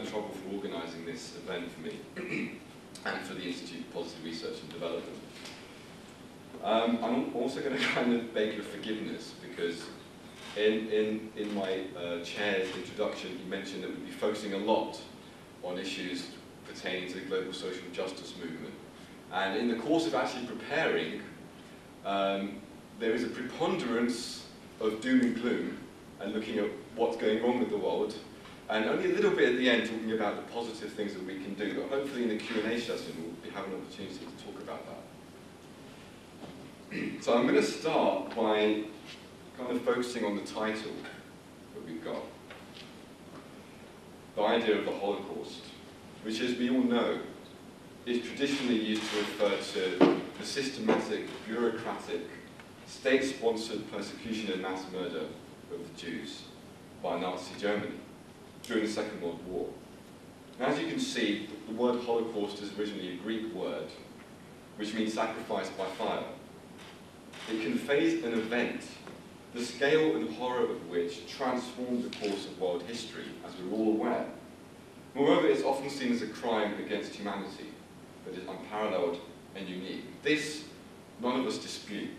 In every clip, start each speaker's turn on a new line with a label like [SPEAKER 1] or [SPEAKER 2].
[SPEAKER 1] the trouble for organising this event for me and for the Institute of Policy Research and Development. I'm also going to kind of beg your forgiveness because in my chair's introduction, he mentioned that we'd be focusing a lot on issues pertaining to the global social justice movement. And in the course of actually preparing, there is a preponderance of doom and gloom and looking at what's going wrong with the world, and only a little bit at the end talking about the positive things that we can do. But hopefully in the Q&A session we'll have an opportunity to talk about that. So I'm going to start by kind of focusing on the title that we've got. The idea of the Holocaust, which, as we all know, is traditionally used to refer to the systematic, bureaucratic, state-sponsored persecution and mass murder of the Jews by Nazi Germany during the Second World War. And as you can see, the word Holocaust is originally a Greek word, which means sacrifice by fire. It conveys an event, the scale and horror of which transformed the course of world history, as we're all aware. Moreover, it's often seen as a crime against humanity that is unparalleled and unique. This, none of us dispute.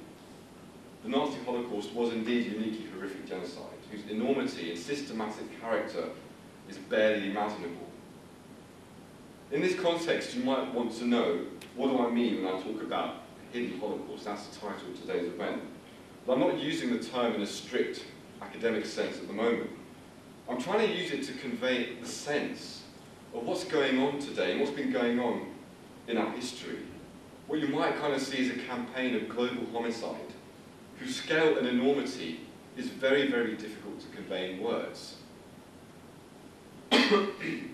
[SPEAKER 1] The Nazi Holocaust was indeed a uniquely horrific genocide, whose enormity and systematic character is barely imaginable. In this context, you might want to know, what do I mean when I talk about Hidden Holocaust? That's the title of today's event. But I'm not using the term in a strict academic sense at the moment. I'm trying to use it to convey the sense of what's going on today and what's been going on in our history. What you might kind of see is a campaign of global homicide, whose scale and enormity is very, very difficult to convey in words. I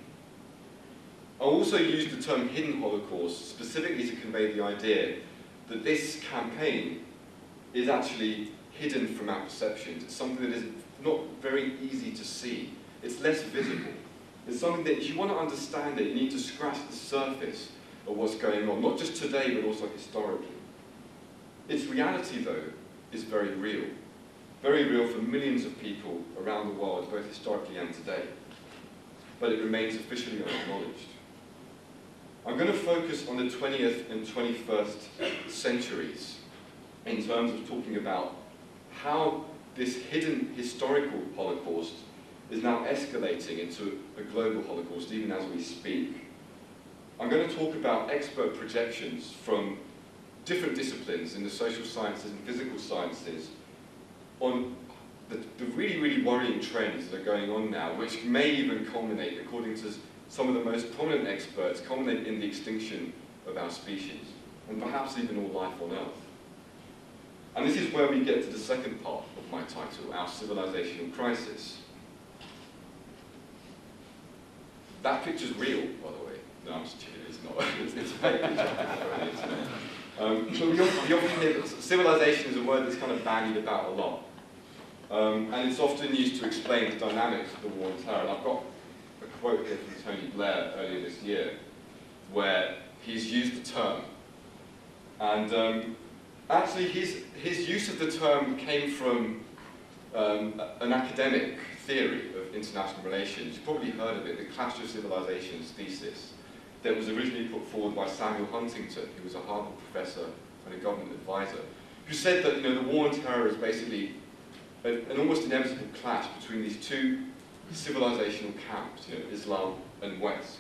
[SPEAKER 1] also use the term Hidden Holocaust specifically to convey the idea that this campaign is actually hidden from our perceptions. It's something that is not very easy to see. It's less visible. It's something that if you want to understand it, you need to scratch the surface of what's going on, not just today, but also historically. Its reality, though, is very real for millions of people around the world, both historically and today. But it remains officially unacknowledged. I'm going to focus on the 20th and 21st centuries in terms of talking about how this hidden historical Holocaust is now escalating into a global Holocaust, even as we speak. I'm going to talk about expert projections from different disciplines in the social sciences and physical sciences on the really, really worrying trends that are going on now, which may even culminate, according to some of the most prominent experts, culminate in the extinction of our species, and perhaps even all life on Earth. And this is where we get to the second part of my title, our civilizational crisis. That picture's real, by the way. No, I'm just kidding, it's not. It's a fake picture. So we often hear that civilization is a word that's kind of bandied about a lot. And it's often used to explain the dynamics of the war on terror. And I've got a quote here from Tony Blair earlier this year, where he's used the term. And actually, his use of the term came from an academic theory of international relations. You've probably heard of it, the Clash of Civilizations Thesis, that was originally put forward by Samuel Huntington, who was a Harvard professor and a government advisor, who said that the war on terror is basically an almost inevitable clash between these two civilizational camps, Islam and West.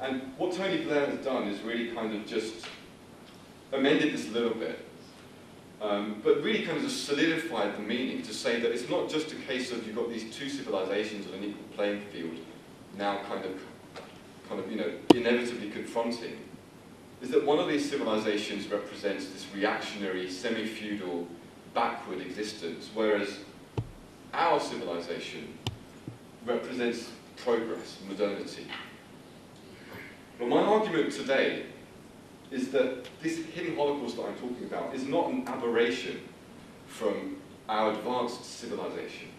[SPEAKER 1] And what Tony Blair has done is really kind of just amended this a little bit, but really kind of just solidified the meaning to say that it's not just a case of you've got these two civilizations on an equal playing field now kind of inevitably confronting, is that one of these civilizations represents this reactionary, semi-feudal, backward existence, whereas our civilization represents progress, modernity. But my argument today is that this hidden Holocaust that I'm talking about is not an aberration from our advanced civilization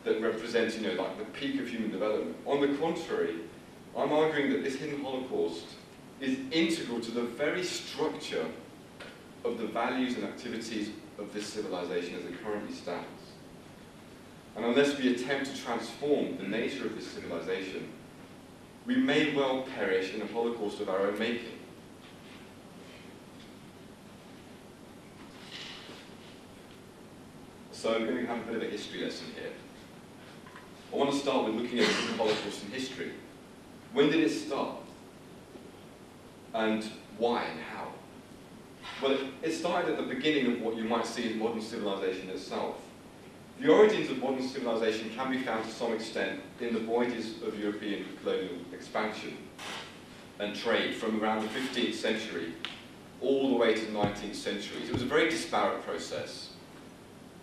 [SPEAKER 1] that represents, like the peak of human development. On the contrary, I'm arguing that this hidden Holocaust is integral to the very structure of the values and activities of this civilization as it currently stands. And unless we attempt to transform the nature of this civilization, we may well perish in a Holocaust of our own making. So I'm going to have a bit of a history lesson here. I want to start with looking at the Holocaust in history. When did it start? And why and how? Well, it started at the beginning of what you might see as modern civilization itself. The origins of modern civilization can be found to some extent in the voyages of European colonial expansion and trade from around the 15th century all the way to the 19th century. It was a very disparate process.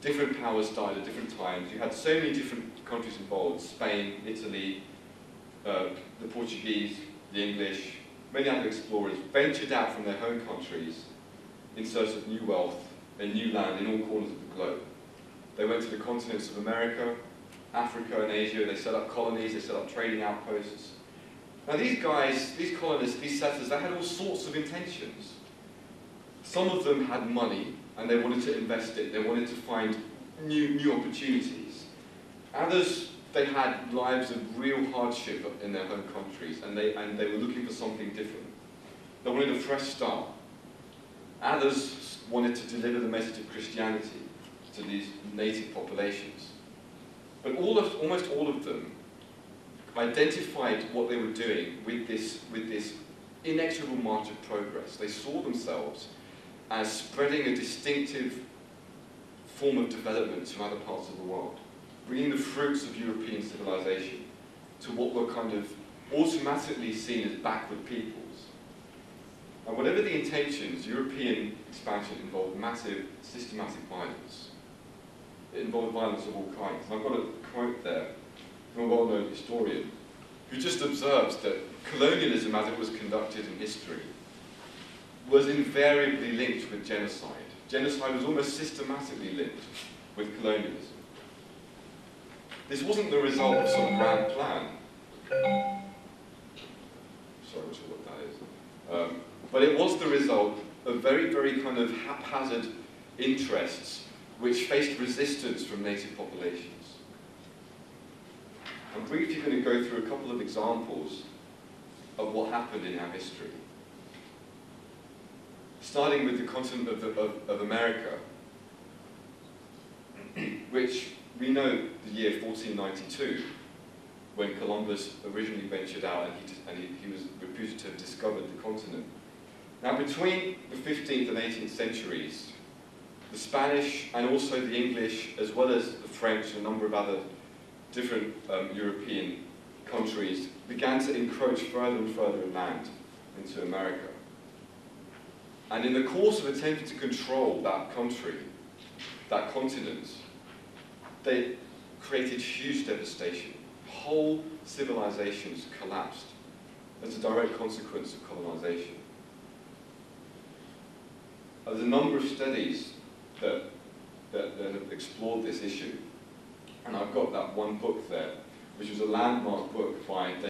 [SPEAKER 1] Different powers started at different times. You had so many different countries involved: Spain, Italy, the Portuguese, the English. Many other explorers ventured out from their home countries in search of new wealth and new land in all corners of the globe. They went to the continents of America, Africa, and Asia. They set up colonies, they set up trading outposts. Now these guys, these colonists, these settlers, they had all sorts of intentions. Some of them had money, and they wanted to invest it. They wanted to find new opportunities. Others, they had lives of real hardship in their home countries, and they were looking for something different. They wanted a fresh start. Others wanted to deliver the message of Christianity to these native populations. But almost all of them identified what they were doing with this inexorable march of progress. They saw themselves as spreading a distinctive form of development to other parts of the world, bringing the fruits of European civilization to what were kind of automatically seen as backward peoples. And whatever the intentions, European expansion involved massive, systematic violence. It involved violence of all kinds. And I've got a quote there from a well-known historian who just observes that colonialism, as it was conducted in history, was invariably linked with genocide. Genocide was almost systematically linked with colonialism. This wasn't the result of some grand plan. Sorry, I'm not sure what that is. But it was the result of very, very kind of haphazard interests which faced resistance from native populations. I'm briefly going to go through a couple of examples of what happened in our history. Starting with the continent of America, which we know the year 1492, when Columbus originally ventured out and he was reputed to have discovered the continent. Now, between the 15th and 18th centuries, the Spanish and also the English, as well as the French and a number of other different European countries, began to encroach further and further inland into America. And in the course of attempting to control that country, that continent, they created huge devastation. Whole civilizations collapsed as a direct consequence of colonization. There's a number of studies that have explored this issue. And I've got that one book there, which was a landmark book by